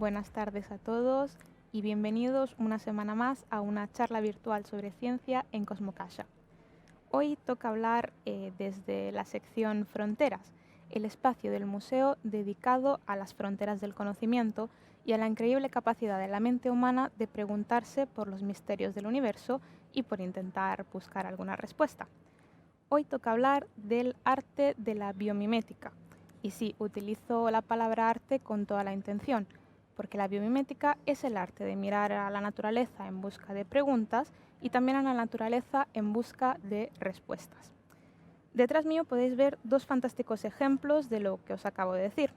Buenas tardes a todos y bienvenidos una semana más a una charla virtual sobre ciencia en Cosmocasa. Hoy toca hablar desde la sección Fronteras, el espacio del museo dedicado a las fronteras del conocimiento y a la increíble capacidad de la mente humana de preguntarse por los misterios del universo y por intentar buscar alguna respuesta. Hoy toca hablar del arte de la biomimética. Y sí, utilizo la palabra arte con toda la intención, porque la biomimética es el arte de mirar a la naturaleza en busca de preguntas y también a la naturaleza en busca de respuestas. Detrás mío podéis ver dos fantásticos ejemplos de lo que os acabo de decir.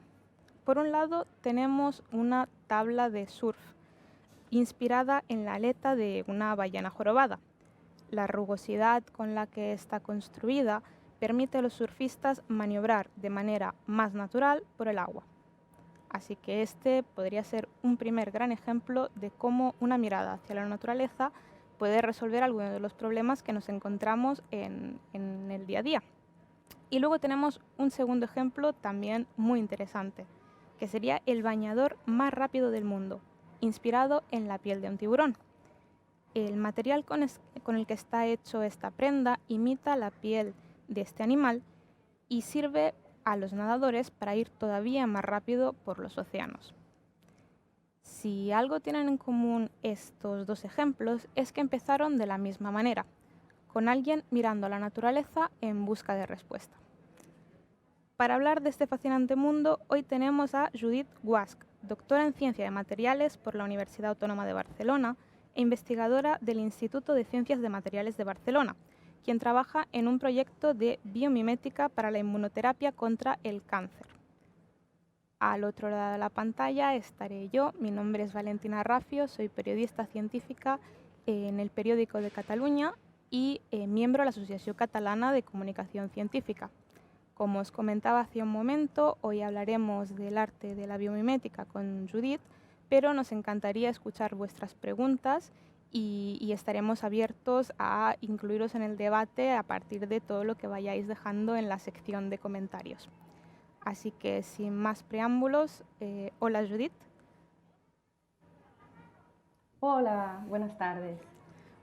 Por un lado tenemos una tabla de surf, inspirada en la aleta de una ballena jorobada. La rugosidad con la que está construida permite a los surfistas maniobrar de manera más natural por el agua. Así que este podría ser un primer gran ejemplo de cómo una mirada hacia la naturaleza puede resolver algunos de los problemas que nos encontramos en el día a día. Y luego tenemos un segundo ejemplo también muy interesante, que sería el bañador más rápido del mundo, inspirado en la piel de un tiburón. El material con el que está hecho esta prenda imita la piel de este animal y sirve a los nadadores para ir todavía más rápido por los océanos. Si algo tienen en común estos dos ejemplos es que empezaron de la misma manera, con alguien mirando a la naturaleza en busca de respuesta. Para hablar de este fascinante mundo, hoy tenemos a Judith Guasch, doctora en Ciencia de Materiales por la Universidad Autónoma de Barcelona e investigadora del Instituto de Ciencias de Materiales de Barcelona, quien trabaja en un proyecto de biomimética para la inmunoterapia contra el cáncer. Al otro lado de la pantalla estaré yo, mi nombre es Valentina Rafio, soy periodista científica en el Periódico de Cataluña y miembro de la Asociación Catalana de Comunicación Científica. Como os comentaba hace un momento, hoy hablaremos del arte de la biomimética con Judith, pero nos encantaría escuchar vuestras preguntas y estaremos abiertos a incluiros en el debate a partir de todo lo que vayáis dejando en la sección de comentarios. Así que sin más preámbulos, hola Judith. Hola, buenas tardes.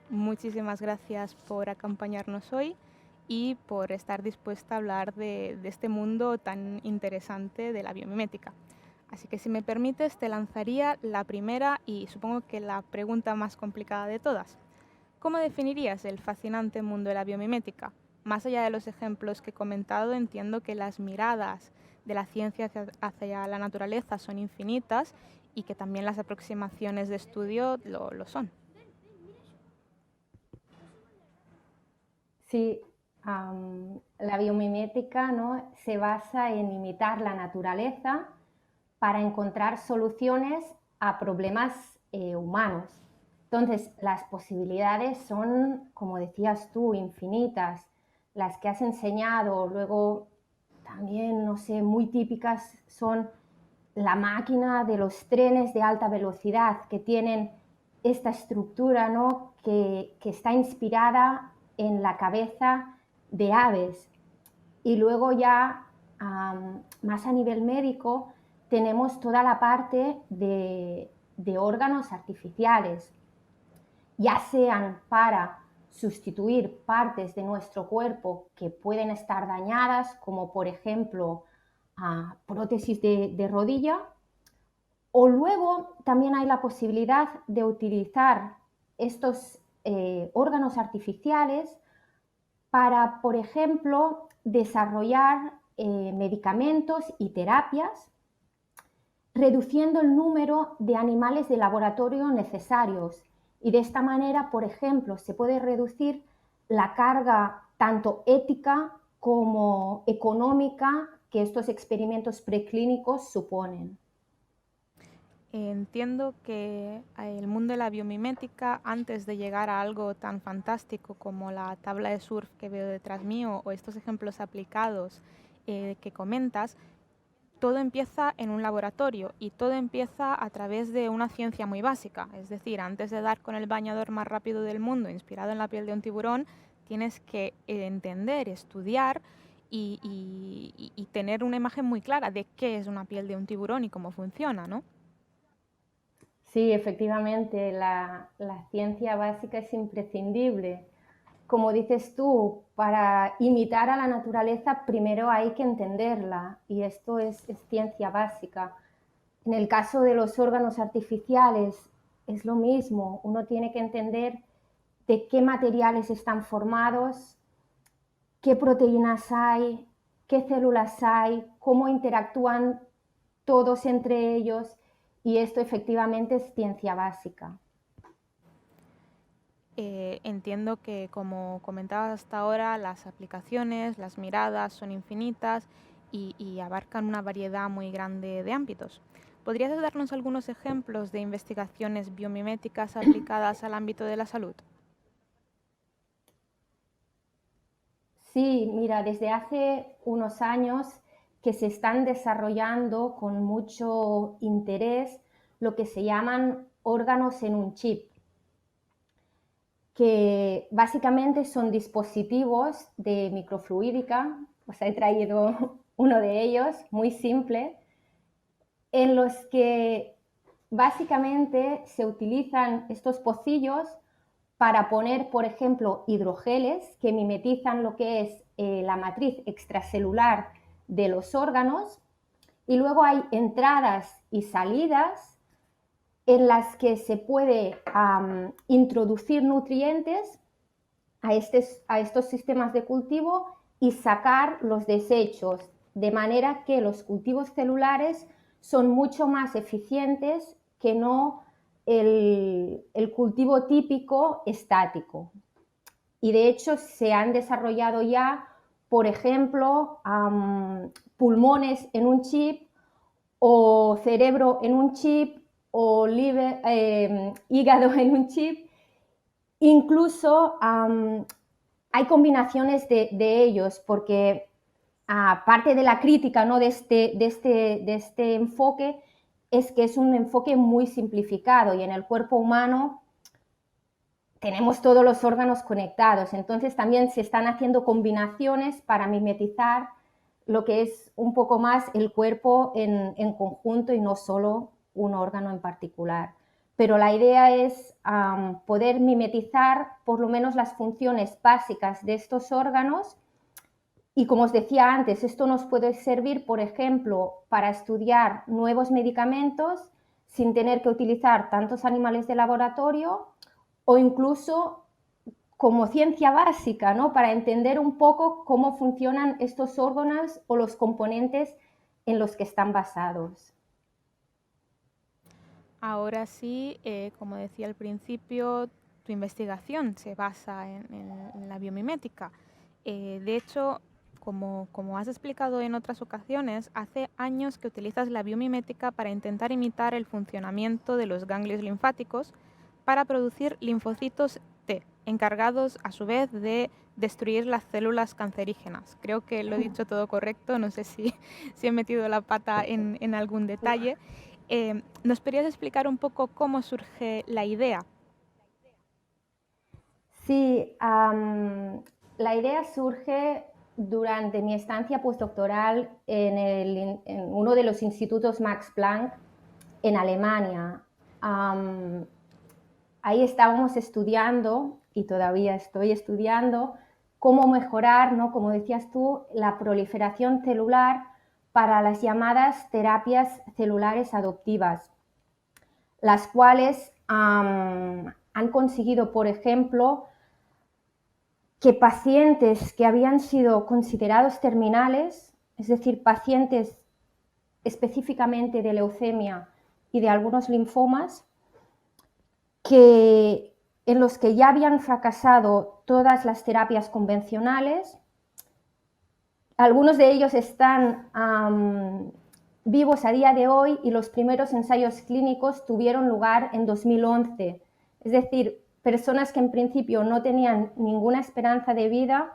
Muchísimas gracias por acompañarnos hoy y por estar dispuesta a hablar de este mundo tan interesante de la biomimética. Así que si me permites, te lanzaría la primera y supongo que la pregunta más complicada de todas. ¿Cómo definirías el fascinante mundo de la biomimética? Más allá de los ejemplos que he comentado, entiendo que las miradas de la ciencia hacia la naturaleza son infinitas y que también las aproximaciones de estudio lo son. Sí, la biomimética, ¿no?, se basa en imitar la naturaleza para encontrar soluciones a problemas humanos. Entonces, las posibilidades son, como decías tú, infinitas. Las que has enseñado, luego también, no sé, muy típicas son la máquina de los trenes de alta velocidad que tienen esta estructura, ¿no?, que está inspirada en la cabeza de aves. Y luego ya, más a nivel médico, tenemos toda la parte de órganos artificiales, ya sean para sustituir partes de nuestro cuerpo que pueden estar dañadas, como por ejemplo prótesis de rodilla, o luego también hay la posibilidad de utilizar estos órganos artificiales para, por ejemplo, desarrollar medicamentos y terapias, reduciendo el número de animales de laboratorio necesarios. Y de esta manera, por ejemplo, se puede reducir la carga tanto ética como económica que estos experimentos preclínicos suponen. Entiendo que el mundo de la biomimética, antes de llegar a algo tan fantástico como la tabla de surf que veo detrás mío o estos ejemplos aplicados que comentas, todo empieza en un laboratorio y todo empieza a través de una ciencia muy básica. Es decir, antes de dar con el bañador más rápido del mundo, inspirado en la piel de un tiburón, tienes que entender, estudiar y tener una imagen muy clara de qué es una piel de un tiburón y cómo funciona, ¿no? Sí, efectivamente, la ciencia básica es imprescindible. Como dices tú, para imitar a la naturaleza primero hay que entenderla y esto es ciencia básica. En el caso de los órganos artificiales es lo mismo, uno tiene que entender de qué materiales están formados, qué proteínas hay, qué células hay, cómo interactúan todos entre ellos y esto efectivamente es ciencia básica. Entiendo que, como comentabas hasta ahora, las aplicaciones, las miradas son infinitas y abarcan una variedad muy grande de ámbitos. ¿Podrías darnos algunos ejemplos de investigaciones biomiméticas aplicadas al ámbito de la salud? Sí, mira, desde hace unos años que se están desarrollando con mucho interés lo que se llaman órganos en un chip, que básicamente son dispositivos de microfluídica, os he traído uno de ellos, muy simple, en los que básicamente se utilizan estos pocillos para poner, por ejemplo, hidrogeles que mimetizan lo que es la matriz extracelular de los órganos y luego hay entradas y salidas en las que se puede introducir nutrientes a estos sistemas de cultivo y sacar los desechos, de manera que los cultivos celulares son mucho más eficientes que no el cultivo típico estático. Y de hecho se han desarrollado ya, por ejemplo, pulmones en un chip o cerebro en un chip o hígado en un chip. Incluso hay combinaciones de ellos porque aparte de la crítica, ¿no?, de este enfoque es que es un enfoque muy simplificado y en el cuerpo humano tenemos todos los órganos conectados, entonces también se están haciendo combinaciones para mimetizar lo que es un poco más el cuerpo en conjunto y no solo un órgano en particular. Pero la idea es poder mimetizar por lo menos las funciones básicas de estos órganos y como os decía antes, esto nos puede servir, por ejemplo, para estudiar nuevos medicamentos sin tener que utilizar tantos animales de laboratorio o incluso como ciencia básica, ¿no?, para entender un poco cómo funcionan estos órganos o los componentes en los que están basados. Ahora sí, como decía al principio, tu investigación se basa en la biomimética. De hecho, como has explicado en otras ocasiones, hace años que utilizas la biomimética para intentar imitar el funcionamiento de los ganglios linfáticos para producir linfocitos T, encargados a su vez de destruir las células cancerígenas. Creo que lo he dicho todo correcto, no sé si, si he metido la pata en algún detalle. ¿Nos podrías explicar un poco cómo surge la idea? Sí, la idea surge durante mi estancia postdoctoral en uno de los institutos Max Planck en Alemania. Ahí estábamos estudiando, y todavía estoy estudiando, cómo mejorar, ¿no?, como decías tú, la proliferación celular para las llamadas terapias celulares adoptivas, las cuales han conseguido, por ejemplo, que pacientes que habían sido considerados terminales, es decir, pacientes específicamente de leucemia y de algunos linfomas, en los que ya habían fracasado todas las terapias convencionales, algunos de ellos están vivos a día de hoy y los primeros ensayos clínicos tuvieron lugar en 2011. Es decir, personas que en principio no tenían ninguna esperanza de vida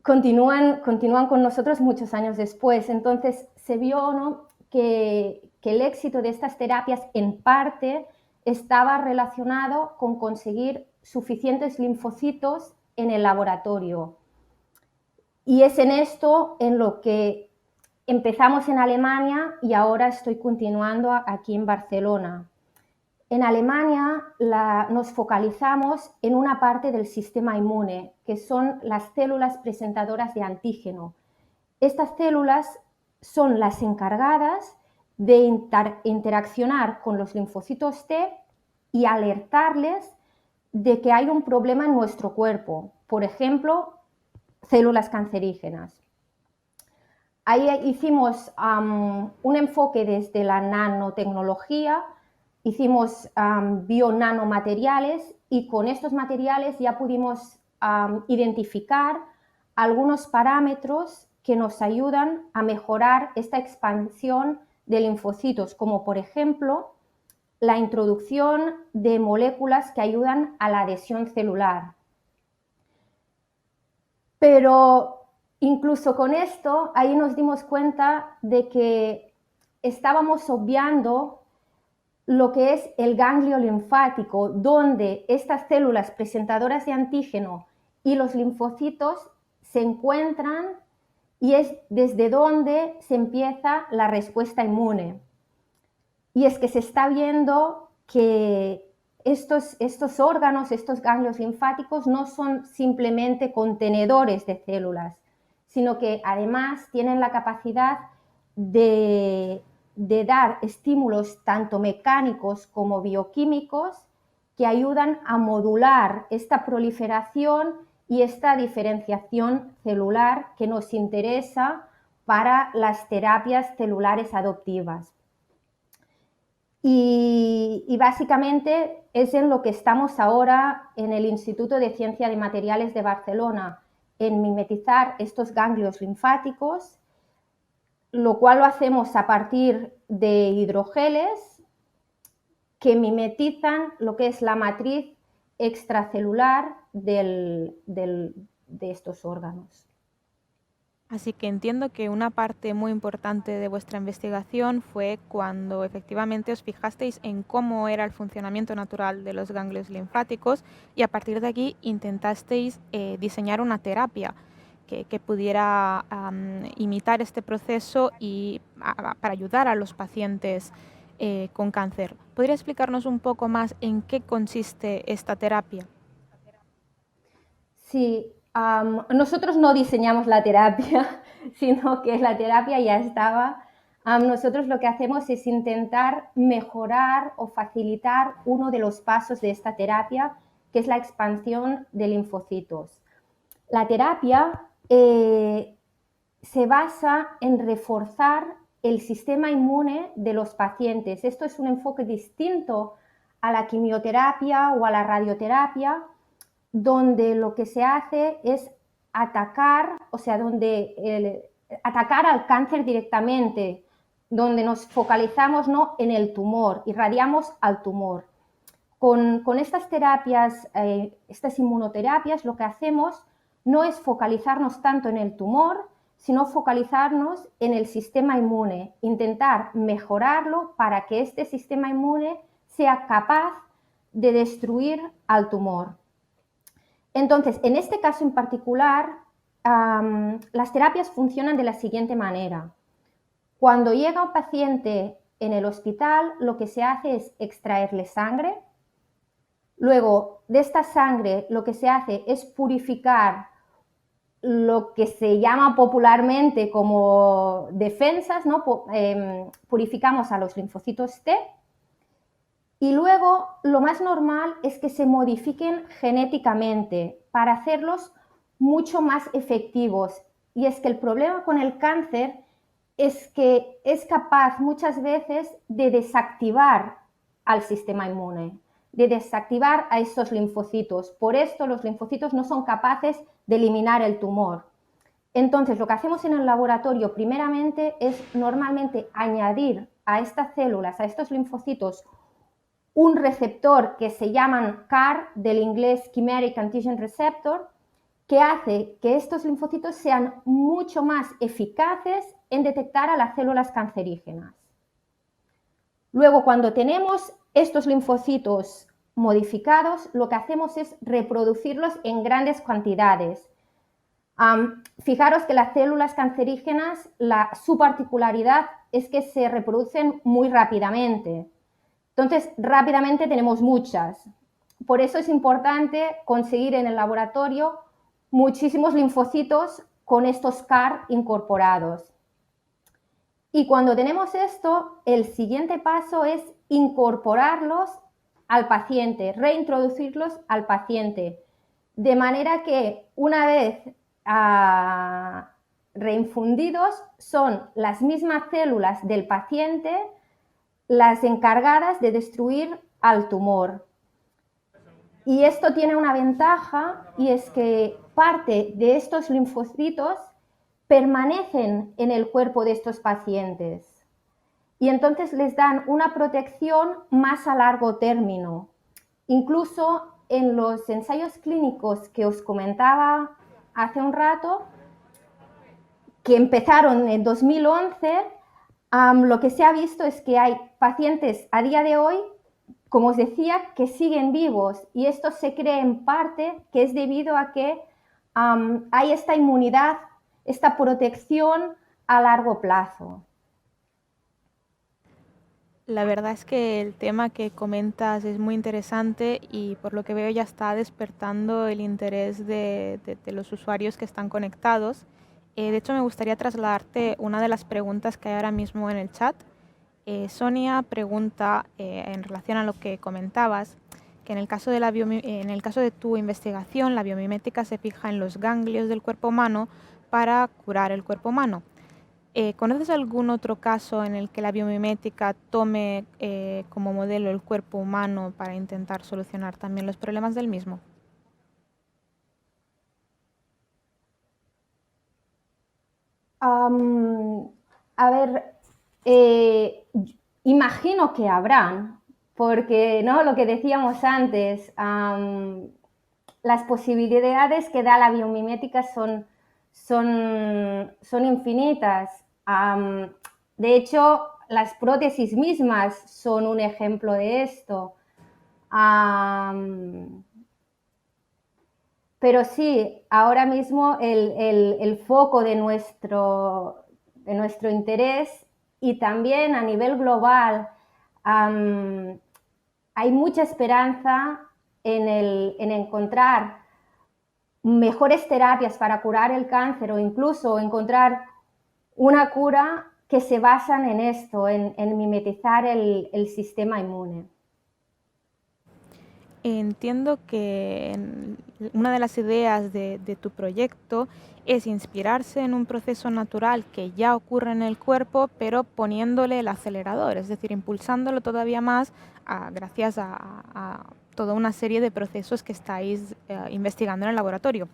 continúan con nosotros muchos años después. Entonces se vio, ¿no?, que el éxito de estas terapias en parte estaba relacionado con conseguir suficientes linfocitos en el laboratorio. Y es en esto en lo que Empezamos en Alemania y ahora estoy continuando aquí en Barcelona. En Alemania nos focalizamos en una parte del sistema inmune, que son las células presentadoras de antígeno. Estas células son las encargadas de interaccionar con los linfocitos T y alertarles de que hay un problema en nuestro cuerpo, por ejemplo, células cancerígenas. Ahí hicimos un enfoque desde la nanotecnología, hicimos bionanomateriales y con estos materiales ya pudimos identificar algunos parámetros que nos ayudan a mejorar esta expansión de linfocitos, como por ejemplo la introducción de moléculas que ayudan a la adhesión celular. Pero incluso con esto, ahí nos dimos cuenta de que estábamos obviando lo que es el ganglio linfático, donde estas células presentadoras de antígeno y los linfocitos se encuentran y es desde donde se empieza la respuesta inmune. Y es que se está viendo que estos órganos, estos ganglios linfáticos no son simplemente contenedores de células, sino que además tienen la capacidad de dar estímulos tanto mecánicos como bioquímicos que ayudan a modular esta proliferación y esta diferenciación celular que nos interesa para las terapias celulares adoptivas. Y básicamente es en lo que estamos ahora en el Instituto de Ciencia de Materiales de Barcelona, en mimetizar estos ganglios linfáticos, lo cual lo hacemos a partir de hidrogeles que mimetizan lo que es la matriz extracelular de estos órganos. Así que entiendo que una parte muy importante de vuestra investigación fue cuando efectivamente os fijasteis en cómo era el funcionamiento natural de los ganglios linfáticos y a partir de aquí intentasteis diseñar una terapia que pudiera imitar este proceso y para ayudar a los pacientes con cáncer. ¿Podría explicarnos un poco más en qué consiste esta terapia? Sí. Nosotros no diseñamos la terapia, sino que la terapia ya estaba. Nosotros lo que hacemos es intentar mejorar o facilitar uno de los pasos de esta terapia, que es la expansión de linfocitos. La terapia se basa en reforzar el sistema inmune de los pacientes. Esto es un enfoque distinto a la quimioterapia o a la radioterapia, donde lo que se hace es atacar, atacar al cáncer directamente, donde nos focalizamos en el tumor, irradiamos al tumor. Con estas terapias, estas inmunoterapias, lo que hacemos no es focalizarnos tanto en el tumor, sino focalizarnos en el sistema inmune, intentar mejorarlo para que este sistema inmune sea capaz de destruir al tumor. Entonces, en este caso en particular, las terapias funcionan de la siguiente manera. Cuando llega un paciente en el hospital, lo que se hace es extraerle sangre. Luego, de esta sangre, lo que se hace es purificar lo que se llama popularmente como defensas, ¿no? Purificamos a los linfocitos T. Y luego lo más normal es que se modifiquen genéticamente para hacerlos mucho más efectivos. Y es que el problema con el cáncer es que es capaz muchas veces de desactivar al sistema inmune, de desactivar a estos linfocitos. Por esto los linfocitos no son capaces de eliminar el tumor. Entonces lo que hacemos en el laboratorio primeramente es normalmente añadir a estas células, a estos linfocitos, un receptor que se llaman CAR, del inglés Chimeric Antigen Receptor, que hace que estos linfocitos sean mucho más eficaces en detectar a las células cancerígenas. Luego, cuando tenemos estos linfocitos modificados, lo que hacemos es reproducirlos en grandes cantidades. Fijaros que las células cancerígenas, su particularidad es que se reproducen muy rápidamente. Entonces, rápidamente tenemos muchas. Por eso es importante conseguir en el laboratorio muchísimos linfocitos con estos CAR incorporados. Y cuando tenemos esto, el siguiente paso es incorporarlos al paciente, reintroducirlos al paciente, de manera que una vez reinfundidos son las mismas células del paciente las encargadas de destruir al tumor. Y esto tiene una ventaja, y es que parte de estos linfocitos permanecen en el cuerpo de estos pacientes y entonces les dan una protección más a largo término. Incluso en los ensayos clínicos que os comentaba hace un rato, que empezaron en 2011, lo que se ha visto es que hay pacientes a día de hoy, como os decía, que siguen vivos, y esto se cree en parte que es debido a que hay esta inmunidad, esta protección a largo plazo. La verdad es que el tema que comentas es muy interesante y por lo que veo ya está despertando el interés de los usuarios que están conectados. De hecho, me gustaría trasladarte una de las preguntas que hay ahora mismo en el chat. Sonia pregunta, en relación a lo que comentabas, que en el caso de tu investigación, la biomimética se fija en los ganglios del cuerpo humano para curar el cuerpo humano. ¿Conoces algún otro caso en el que la biomimética tome como modelo el cuerpo humano para intentar solucionar también los problemas del mismo? A ver, imagino que habrán, porque ¿no? Lo que decíamos antes, las posibilidades que da la biomimética son infinitas. De hecho, las prótesis mismas son un ejemplo de esto. Pero sí, ahora mismo el foco de nuestro interés, y también a nivel global, hay mucha esperanza en encontrar mejores terapias para curar el cáncer, o incluso encontrar una cura que se basan en esto, en mimetizar el sistema inmune. Entiendo que una de las ideas de tu proyecto es inspirarse en un proceso natural que ya ocurre en el cuerpo, pero poniéndole el acelerador, es decir, impulsándolo todavía más gracias a toda una serie de procesos que estáis investigando en el laboratorio.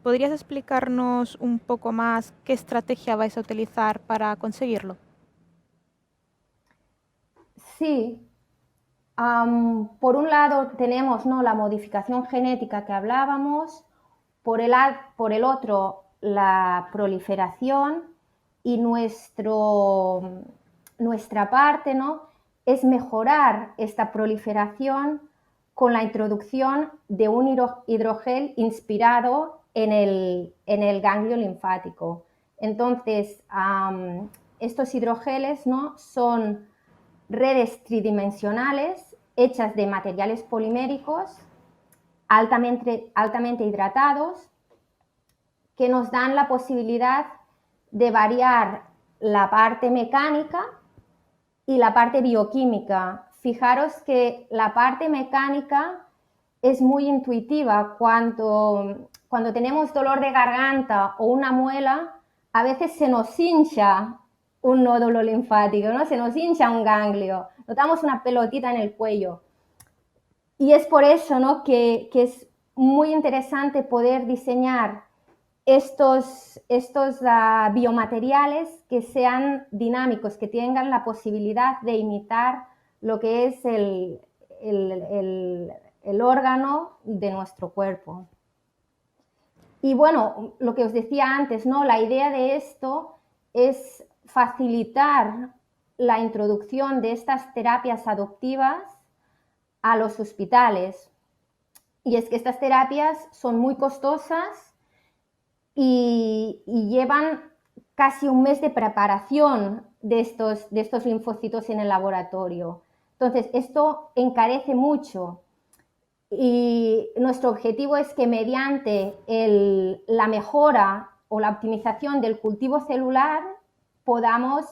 ¿Podrías explicarnos un poco más qué estrategia vais a utilizar para conseguirlo? Sí. Por un lado tenemos, ¿no?, la modificación genética que hablábamos, por el otro la proliferación, y nuestra parte, ¿no?, es mejorar esta proliferación con la introducción de un hidrogel inspirado en el ganglio linfático. Entonces, estos hidrogeles, ¿no?, son redes tridimensionales hechas de materiales poliméricos altamente hidratados, que nos dan la posibilidad de variar la parte mecánica y la parte bioquímica. Fijaros que la parte mecánica es muy intuitiva. Cuando tenemos dolor de garganta o una muela, a veces se nos hincha un nódulo linfático, ¿no? Se nos hincha un ganglio, notamos una pelotita en el cuello. Y es por eso, ¿no?, que es muy interesante poder diseñar estos biomateriales que sean dinámicos, que tengan la posibilidad de imitar lo que es el órgano de nuestro cuerpo. Y bueno, lo que os decía antes, ¿no?, la idea de esto es facilitar la introducción de estas terapias adoptivas a los hospitales. Y es que estas terapias son muy costosas y llevan casi un mes de preparación de estos linfocitos en el laboratorio. Entonces, esto encarece mucho y nuestro objetivo es que mediante la mejora o la optimización del cultivo celular podamos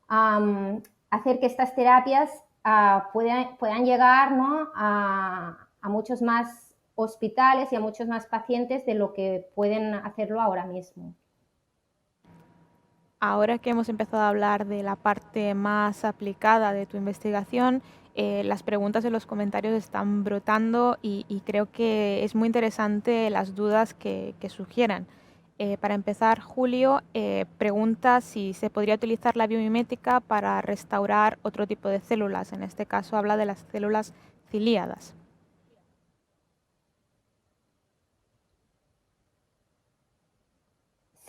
hacer que estas terapias puedan llegar, ¿no?, a muchos más hospitales y a muchos más pacientes de lo que pueden hacerlo ahora mismo. Ahora que hemos empezado a hablar de la parte más aplicada de tu investigación, las preguntas en los comentarios están brotando y creo que es muy interesante las dudas que sugieren. Para empezar, Julio pregunta si se podría utilizar la biomimética para restaurar otro tipo de células. En este caso habla de las células ciliadas.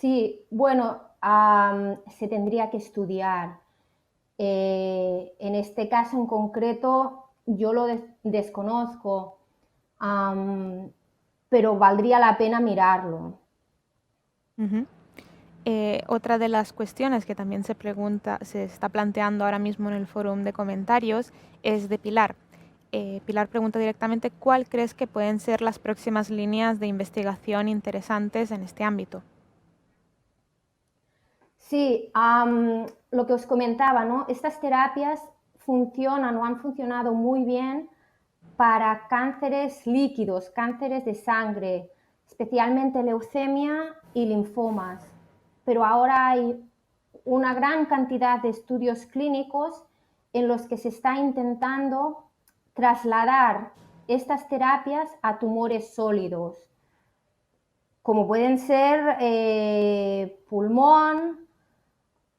Sí, bueno, se tendría que estudiar. En este caso en concreto yo lo desconozco, pero valdría la pena mirarlo. Otra de las cuestiones que también se está planteando ahora mismo en el foro de comentarios es de Pilar. Pilar pregunta directamente, ¿cuál crees que pueden ser las próximas líneas de investigación interesantes en este ámbito? Sí, lo que os comentaba, ¿no? Estas terapias funcionan o han funcionado muy bien para cánceres líquidos, cánceres de sangre, especialmente leucemia y linfomas. Pero ahora hay una gran cantidad de estudios clínicos en los que se está intentando trasladar estas terapias a tumores sólidos, como pueden ser pulmón,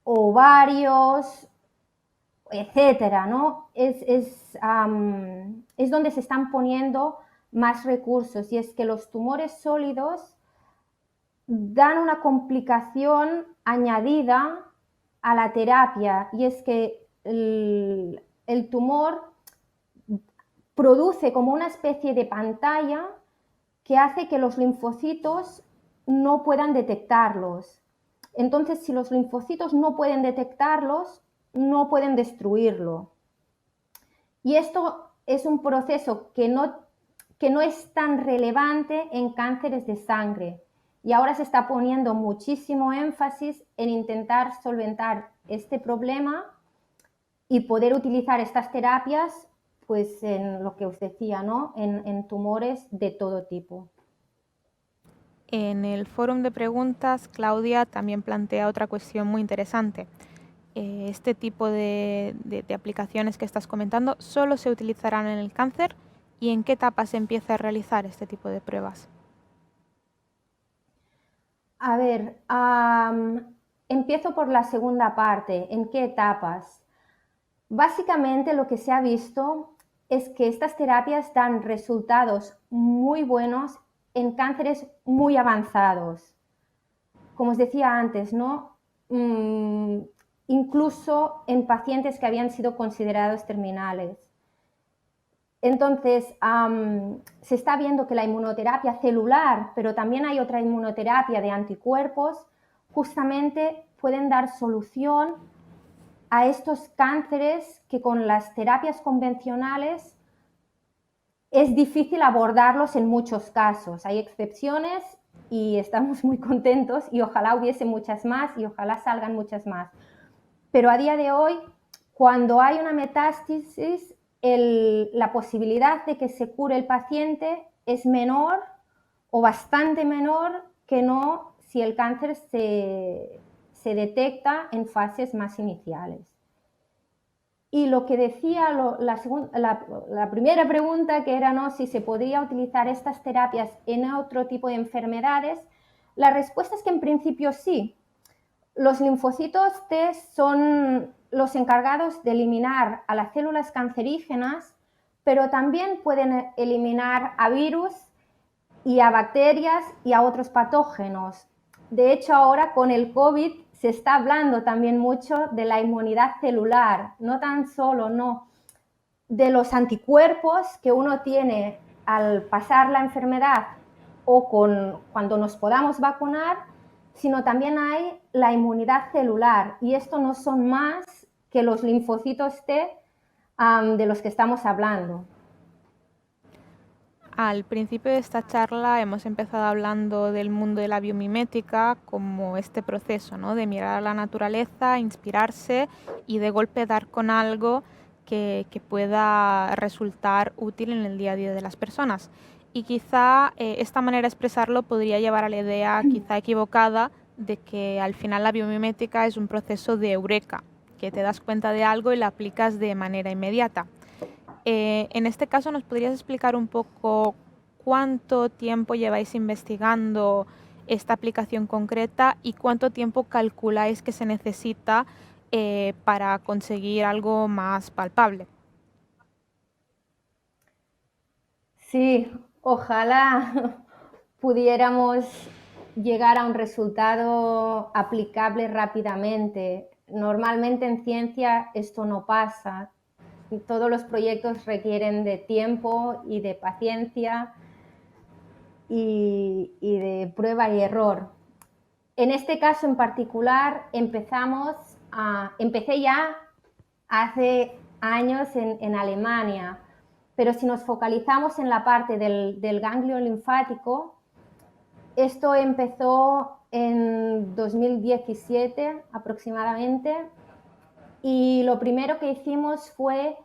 ovarios, etcétera, ¿no? Es donde se están poniendo más recursos, y es que los tumores sólidos dan una complicación añadida a la terapia, y es que el tumor produce como una especie de pantalla que hace que los linfocitos no puedan detectarlos. Entonces, si los linfocitos no pueden detectarlos, no pueden destruirlo. Y esto es un proceso que no es tan relevante en cánceres de sangre. Y ahora se está poniendo muchísimo énfasis en intentar solventar este problema y poder utilizar estas terapias, pues en lo que os decía, ¿no?, en tumores de todo tipo. En el foro de preguntas, Claudia también plantea otra cuestión muy interesante. Este tipo de aplicaciones que estás comentando solo se utilizarán en el cáncer, ¿y en qué etapa se empieza a realizar este tipo de pruebas? A ver, empiezo por la segunda parte. ¿En qué etapas? Básicamente lo que se ha visto es que estas terapias dan resultados muy buenos en cánceres muy avanzados. Como os decía antes, ¿no? Incluso en pacientes que habían sido considerados terminales. Entonces, se está viendo que la inmunoterapia celular, pero también hay otra inmunoterapia de anticuerpos, justamente pueden dar solución a estos cánceres que con las terapias convencionales es difícil abordarlos en muchos casos. Hay excepciones y estamos muy contentos, y ojalá hubiese muchas más y ojalá salgan muchas más. Pero a día de hoy, cuando hay una metástasis, la posibilidad de que se cure el paciente es menor o bastante menor que no si el cáncer se detecta en fases más iniciales. Y lo que decía la primera pregunta, que era, ¿no?, si se podría utilizar estas terapias en otro tipo de enfermedades, la respuesta es que en principio sí. Los linfocitos T son los encargados de eliminar a las células cancerígenas, pero también pueden eliminar a virus y a bacterias y a otros patógenos. De hecho, ahora con el COVID se está hablando también mucho de la inmunidad celular, no tan solo de los anticuerpos que uno tiene al pasar la enfermedad o cuando nos podamos vacunar, sino también hay la inmunidad celular, y esto no son más que los linfocitos T de los que estamos hablando. Al principio de esta charla hemos empezado hablando del mundo de la biomimética como este proceso, ¿no?, de mirar a la naturaleza, inspirarse y de golpe dar con algo que pueda resultar útil en el día a día de las personas. Y quizá esta manera de expresarlo podría llevar a la idea quizá equivocada de que al final la biomimética es un proceso de eureka, que te das cuenta de algo y la aplicas de manera inmediata. En este caso, ¿nos podrías explicar un poco cuánto tiempo lleváis investigando esta aplicación concreta y cuánto tiempo calculáis que se necesita para conseguir algo más palpable? Sí, ojalá pudiéramos llegar a un resultado aplicable rápidamente. Normalmente en ciencia esto no pasa. Todos los proyectos requieren de tiempo y de paciencia y de prueba y error. En este caso en particular empecé ya hace años en Alemania, pero si nos focalizamos en la parte del ganglio linfático, esto empezó en 2017 aproximadamente, y lo primero que hicimos fue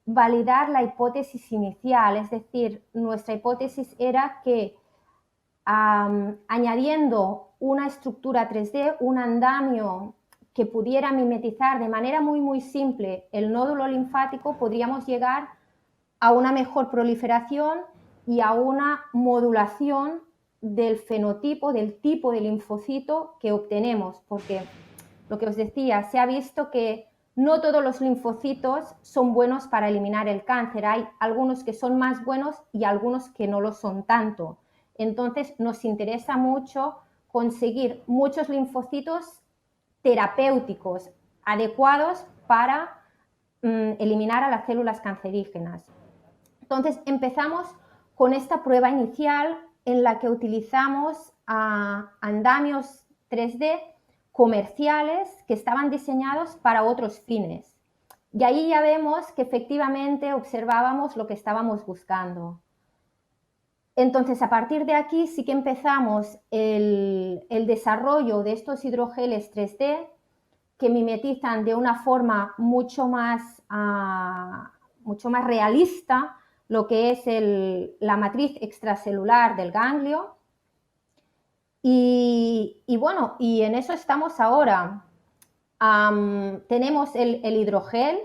validar la hipótesis inicial, es decir, nuestra hipótesis era que añadiendo una estructura 3D, un andamio que pudiera mimetizar de manera muy simple el nódulo linfático, podríamos llegar a una mejor proliferación y a una modulación del fenotipo, del tipo de linfocito que obtenemos, porque lo que os decía, se ha visto que no todos los linfocitos son buenos para eliminar el cáncer, hay algunos que son más buenos y algunos que no lo son tanto. Entonces nos interesa mucho conseguir muchos linfocitos terapéuticos adecuados para eliminar a las células cancerígenas. Entonces empezamos con esta prueba inicial en la que utilizamos andamios 3D comerciales que estaban diseñados para otros fines. Y ahí ya vemos que efectivamente observábamos lo que estábamos buscando. Entonces, a partir de aquí sí que empezamos el desarrollo de estos hidrogeles 3D que mimetizan de una forma mucho más realista lo que es la matriz extracelular del ganglio. Y bueno, y en eso estamos ahora. Tenemos el hidrogel.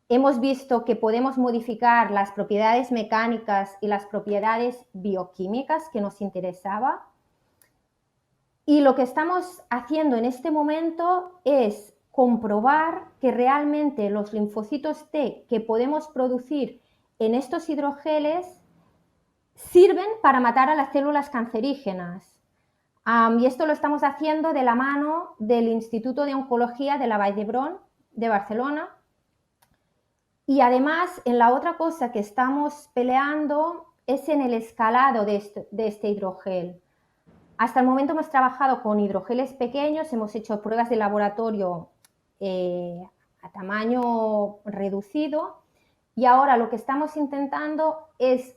Hemos visto que podemos modificar las propiedades mecánicas y las propiedades bioquímicas que nos interesaba. Y lo que estamos haciendo en este momento es comprobar que realmente los linfocitos T que podemos producir en estos hidrogeles sirven para matar a las células cancerígenas. Y esto lo estamos haciendo de la mano del Instituto de Oncología de la Vall d'Hebron de Barcelona. Y además, en la otra cosa que estamos peleando es en el escalado de este hidrogel. Hasta el momento hemos trabajado con hidrogeles pequeños, hemos hecho pruebas de laboratorio a tamaño reducido, y ahora lo que estamos intentando es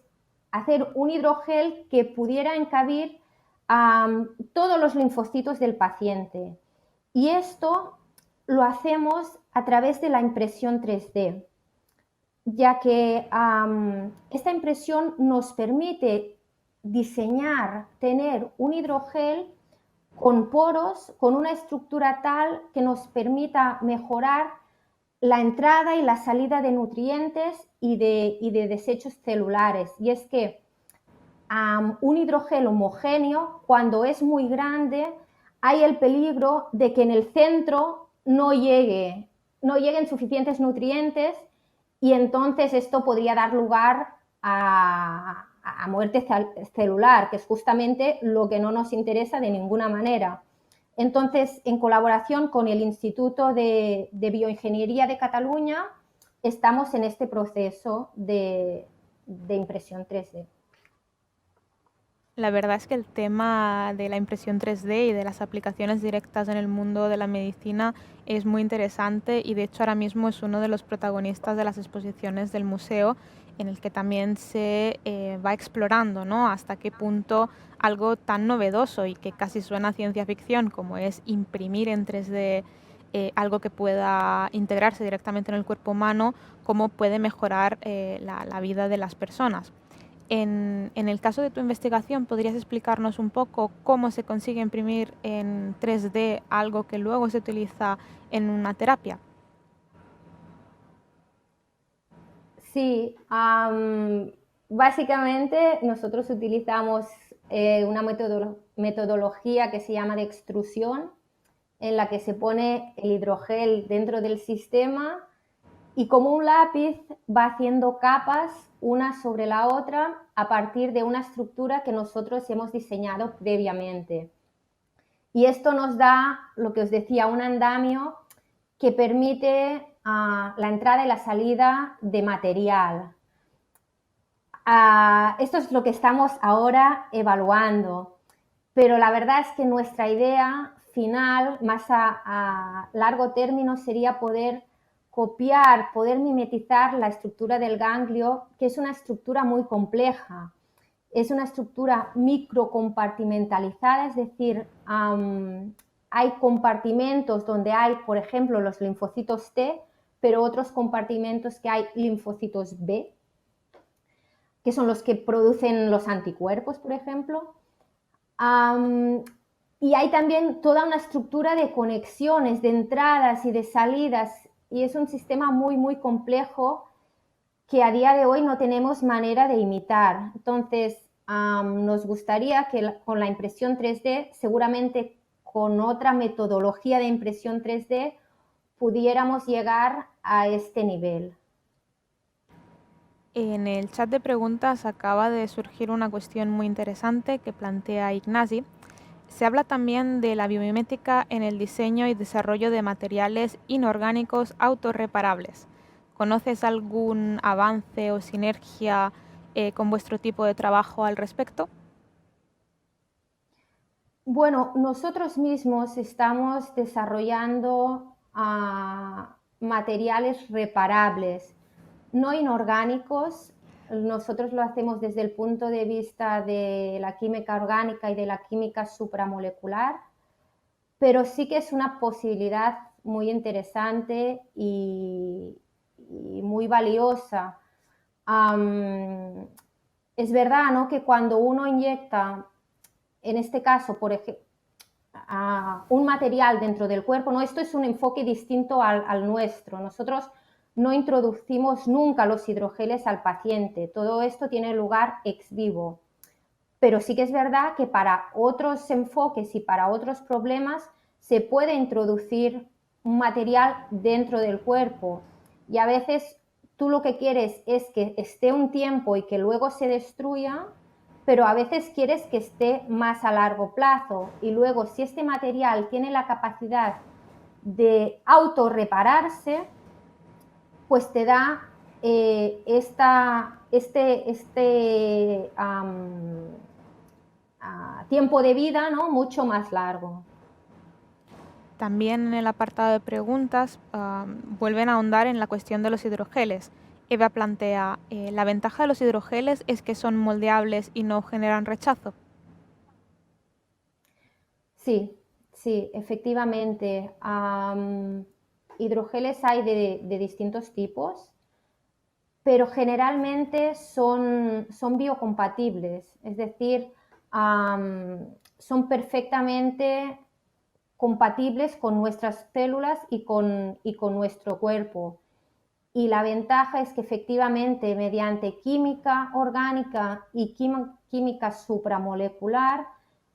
hacer un hidrogel que pudiera encabir todos los linfocitos del paciente. Y esto lo hacemos a través de la impresión 3D, ya que esta impresión nos permite diseñar, tener un hidrogel con poros, con una estructura tal que nos permita mejorar la entrada y la salida de nutrientes y de desechos celulares. Y es que un hidrogel homogéneo, cuando es muy grande, hay el peligro de que en el centro no lleguen suficientes nutrientes, y entonces esto podría dar lugar a muerte celular, que es justamente lo que no nos interesa de ninguna manera. Entonces, en colaboración con el Instituto de Bioingeniería de Cataluña, estamos en este proceso de impresión 3D. La verdad es que el tema de la impresión 3D y de las aplicaciones directas en el mundo de la medicina es muy interesante y de hecho ahora mismo es uno de los protagonistas de las exposiciones del museo en el que también se va explorando, ¿no? Hasta qué punto algo tan novedoso y que casi suena a ciencia ficción como es imprimir en 3D algo que pueda integrarse directamente en el cuerpo humano, cómo puede mejorar la vida de las personas. En el caso de tu investigación, ¿podrías explicarnos un poco cómo se consigue imprimir en 3D algo que luego se utiliza en una terapia? Sí, básicamente nosotros utilizamos una metodología que se llama de extrusión, en la que se pone el hidrogel dentro del sistema y como un lápiz va haciendo capas una sobre la otra a partir de una estructura que nosotros hemos diseñado previamente. Y esto nos da, lo que os decía, un andamio que permite la entrada y la salida de material. Esto es lo que estamos ahora evaluando, pero la verdad es que nuestra idea final, más a largo término, sería poder copiar, poder mimetizar la estructura del ganglio, que es una estructura muy compleja. Es una estructura microcompartimentalizada, es decir, hay compartimentos donde hay, por ejemplo, los linfocitos T, pero otros compartimentos que hay linfocitos B, que son los que producen los anticuerpos, por ejemplo. Y hay también toda una estructura de conexiones, de entradas y de salidas, y es un sistema muy, muy complejo que a día de hoy no tenemos manera de imitar. Entonces, nos gustaría que con la impresión 3D, seguramente con otra metodología de impresión 3D, pudiéramos llegar a este nivel. En el chat de preguntas acaba de surgir una cuestión muy interesante que plantea Ignasi. Se habla también de la biomimética en el diseño y desarrollo de materiales inorgánicos autorreparables. ¿Conoces algún avance o sinergia con vuestro tipo de trabajo al respecto? Bueno, nosotros mismos estamos desarrollando materiales reparables, no inorgánicos. Nosotros lo hacemos desde el punto de vista de la química orgánica y de la química supramolecular, pero sí que es una posibilidad muy interesante y muy valiosa. Es verdad, ¿no?, que cuando uno inyecta, en este caso, por ejemplo, un material dentro del cuerpo, ¿no? Esto es un enfoque distinto al nuestro. Nosotros no introducimos nunca los hidrogeles al paciente. Todo esto tiene lugar ex vivo. Pero sí que es verdad que para otros enfoques y para otros problemas se puede introducir un material dentro del cuerpo. Y a veces tú lo que quieres es que esté un tiempo y que luego se destruya, pero a veces quieres que esté más a largo plazo. Y luego, si este material tiene la capacidad de autorrepararse, pues te da tiempo de vida, ¿no?, mucho más largo. También en el apartado de preguntas vuelven a ahondar en la cuestión de los hidrogeles. Eva plantea, ¿la ventaja de los hidrogeles es que son moldeables y no generan rechazo? Sí, sí, efectivamente. Hidrogeles hay de distintos tipos, pero generalmente son biocompatibles, es decir, son perfectamente compatibles con nuestras células y con nuestro cuerpo. Y la ventaja es que efectivamente mediante química orgánica y química supramolecular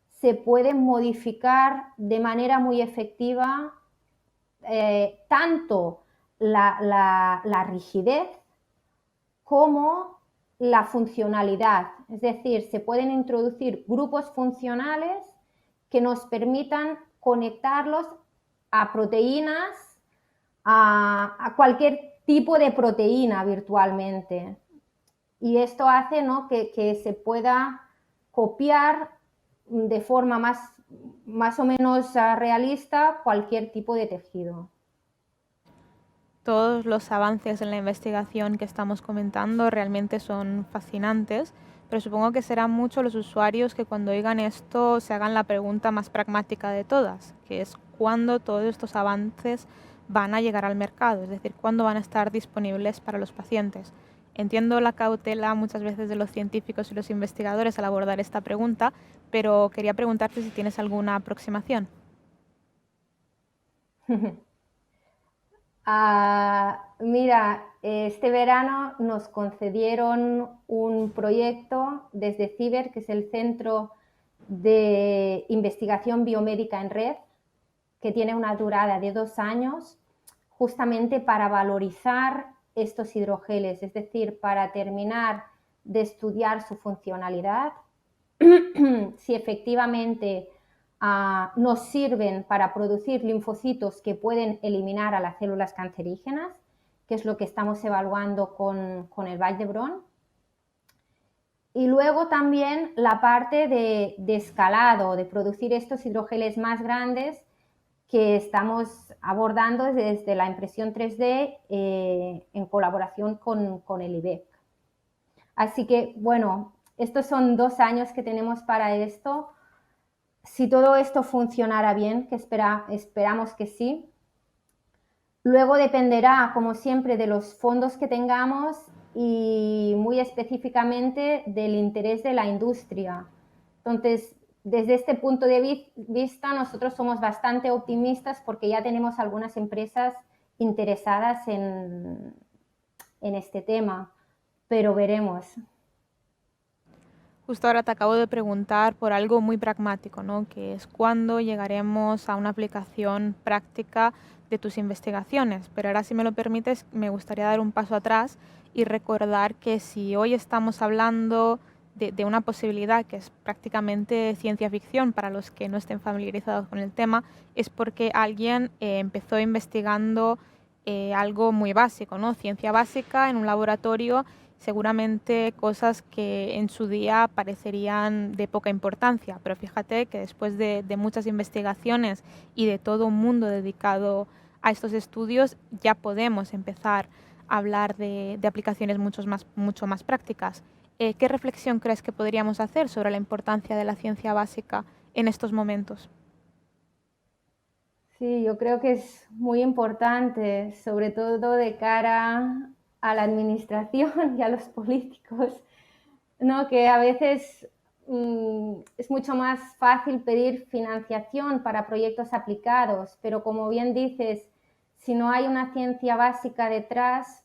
se pueden modificar de manera muy efectiva tanto la rigidez como la funcionalidad. Es decir, se pueden introducir grupos funcionales que nos permitan conectarlos a proteínas, a cualquier tipo de proteína virtualmente. Y esto hace, ¿no?, que se pueda copiar de forma más o menos realista cualquier tipo de tejido. Todos los avances en la investigación que estamos comentando realmente son fascinantes, pero supongo que serán muchos los usuarios que cuando oigan esto se hagan la pregunta más pragmática de todas, que es cuándo todos estos avances van a llegar al mercado, es decir, cuándo van a estar disponibles para los pacientes. Entiendo la cautela muchas veces de los científicos y los investigadores al abordar esta pregunta, pero quería preguntarte si tienes alguna aproximación. Mira, este verano nos concedieron un proyecto desde CIBER, que es el Centro de Investigación Biomédica en Red, que tiene una durada de 2 años, justamente para valorizar estos hidrogeles, es decir, para terminar de estudiar su funcionalidad, si efectivamente nos sirven para producir linfocitos que pueden eliminar a las células cancerígenas, que es lo que estamos evaluando con el Vall d'Hebron. Y luego también la parte de escalado, de producir estos hidrogeles más grandes que estamos abordando desde la impresión 3D en colaboración con el IBEC. Así que, bueno, estos son 2 años que tenemos para esto. Si todo esto funcionara bien, que esperamos que sí, luego dependerá, como siempre, de los fondos que tengamos y muy específicamente del interés de la industria. Entonces, desde este punto de vista, nosotros somos bastante optimistas porque ya tenemos algunas empresas interesadas en este tema, pero veremos. Justo ahora te acabo de preguntar por algo muy pragmático, ¿no? Que es cuándo llegaremos a una aplicación práctica de tus investigaciones. Pero ahora, si me lo permites, me gustaría dar un paso atrás y recordar que si hoy estamos hablando de una posibilidad que es prácticamente ciencia ficción para los que no estén familiarizados con el tema, es porque alguien empezó investigando algo muy básico, ¿no? Ciencia básica en un laboratorio, seguramente cosas que en su día parecerían de poca importancia, pero fíjate que después de muchas investigaciones y de todo un mundo dedicado a estos estudios, ya podemos empezar a hablar de aplicaciones mucho más prácticas. ¿Qué reflexión crees que podríamos hacer sobre la importancia de la ciencia básica en estos momentos? Sí, yo creo que es muy importante, sobre todo de cara a la administración y a los políticos, ¿no? Que a veces es mucho más fácil pedir financiación para proyectos aplicados, pero como bien dices, si no hay una ciencia básica detrás,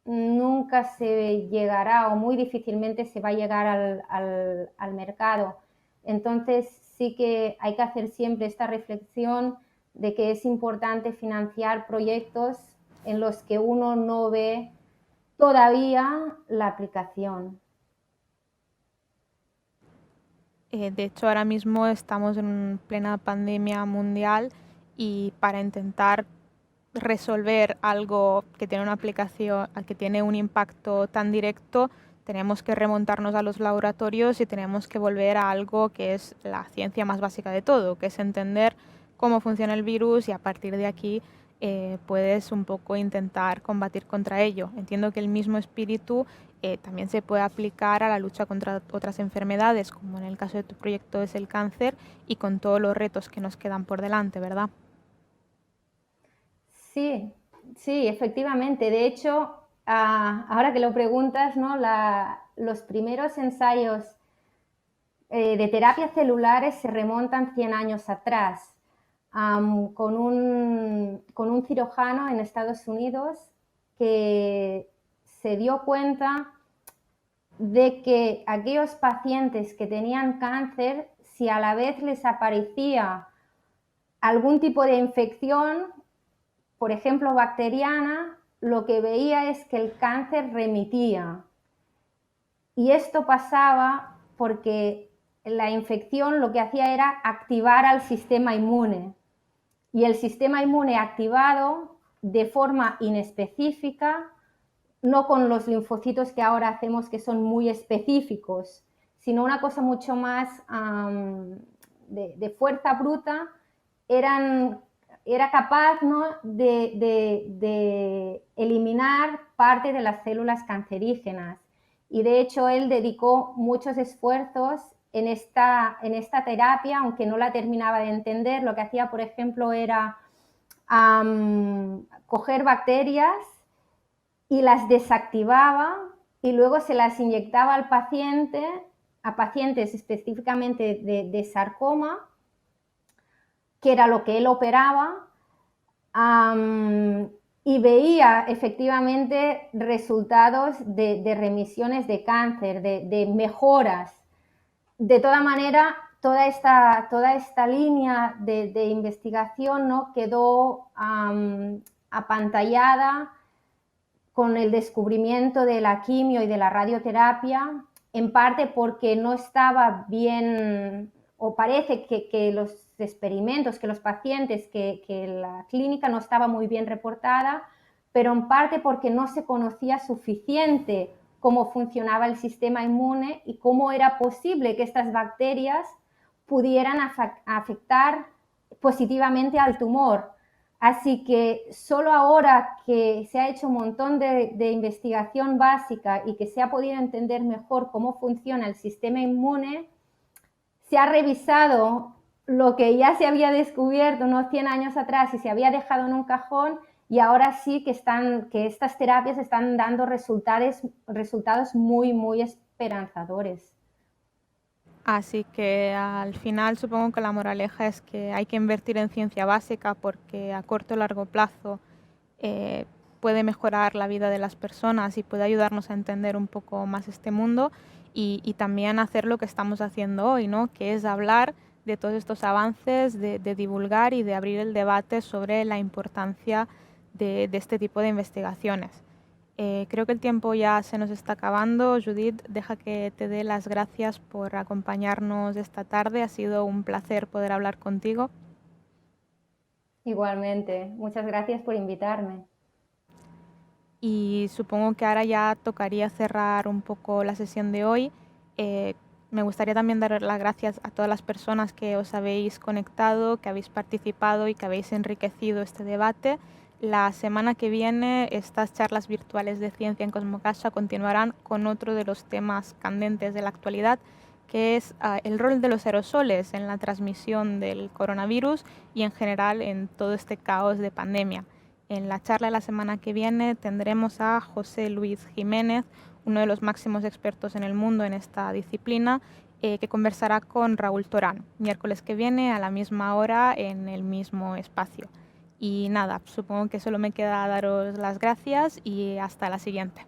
nunca se llegará o muy difícilmente se va a llegar al mercado. Entonces sí que hay que hacer siempre esta reflexión de que es importante financiar proyectos en los que uno no ve todavía la aplicación. De hecho, ahora mismo estamos en plena pandemia mundial y para intentar resolver algo que tiene una aplicación, que tiene un impacto tan directo, tenemos que remontarnos a los laboratorios y tenemos que volver a algo que es la ciencia más básica de todo, que es entender cómo funciona el virus y a partir de aquí puedes un poco intentar combatir contra ello. Entiendo que el mismo espíritu también se puede aplicar a la lucha contra otras enfermedades, como en el caso de tu proyecto es el cáncer, y con todos los retos que nos quedan por delante, ¿verdad? Sí, sí, efectivamente. De hecho, ahora que lo preguntas, ¿no? Los primeros ensayos de terapias celulares se remontan 100 años atrás, con un cirujano en Estados Unidos que se dio cuenta de que aquellos pacientes que tenían cáncer, si a la vez les aparecía algún tipo de infección, por ejemplo bacteriana, lo que veía es que el cáncer remitía. Y esto pasaba porque la infección lo que hacía era activar al sistema inmune. Y el sistema inmune activado de forma inespecífica, no con los linfocitos que ahora hacemos que son muy específicos, sino una cosa mucho más de fuerza bruta, era capaz, ¿no?, de eliminar parte de las células cancerígenas. Y de hecho él dedicó muchos esfuerzos en esta terapia, aunque no la terminaba de entender. Lo que hacía, por ejemplo, era coger bacterias y las desactivaba y luego se las inyectaba al paciente, a pacientes específicamente de sarcoma, que era lo que él operaba, y veía efectivamente resultados de remisiones de cáncer, de mejoras. De toda manera, toda esta línea de investigación, ¿no?, quedó apantallada con el descubrimiento de la quimio y de la radioterapia, en parte porque no estaba bien, o parece que los experimentos, que los pacientes, que la clínica no estaba muy bien reportada, pero en parte porque no se conocía suficiente cómo funcionaba el sistema inmune y cómo era posible que estas bacterias pudieran afectar positivamente al tumor. Así que solo ahora que se ha hecho un montón de investigación básica y que se ha podido entender mejor cómo funciona el sistema inmune, se ha revisado lo que ya se había descubierto unos 100 años atrás y se había dejado en un cajón, y ahora sí que estas terapias están dando resultados muy, muy esperanzadores. Así que al final supongo que la moraleja es que hay que invertir en ciencia básica porque a corto o largo plazo puede mejorar la vida de las personas y puede ayudarnos a entender un poco más este mundo y también hacer lo que estamos haciendo hoy, ¿no?, que es hablar de todos estos avances, de divulgar y de abrir el debate sobre la importancia de este tipo de investigaciones. Creo que el tiempo ya se nos está acabando. Judith, deja que te dé las gracias por acompañarnos esta tarde. Ha sido un placer poder hablar contigo. Igualmente, muchas gracias por invitarme. Y supongo que ahora ya tocaría cerrar un poco la sesión de hoy. Me gustaría también dar las gracias a todas las personas que os habéis conectado, que habéis participado y que habéis enriquecido este debate. La semana que viene estas charlas virtuales de ciencia en Cosmocasa continuarán con otro de los temas candentes de la actualidad, que es el rol de los aerosoles en la transmisión del coronavirus y en general en todo este caos de pandemia. En la charla de la semana que viene tendremos a José Luis Jiménez, uno de los máximos expertos en el mundo en esta disciplina, que conversará con Raúl Torán, miércoles que viene a la misma hora en el mismo espacio. Y nada, supongo que solo me queda daros las gracias y hasta la siguiente.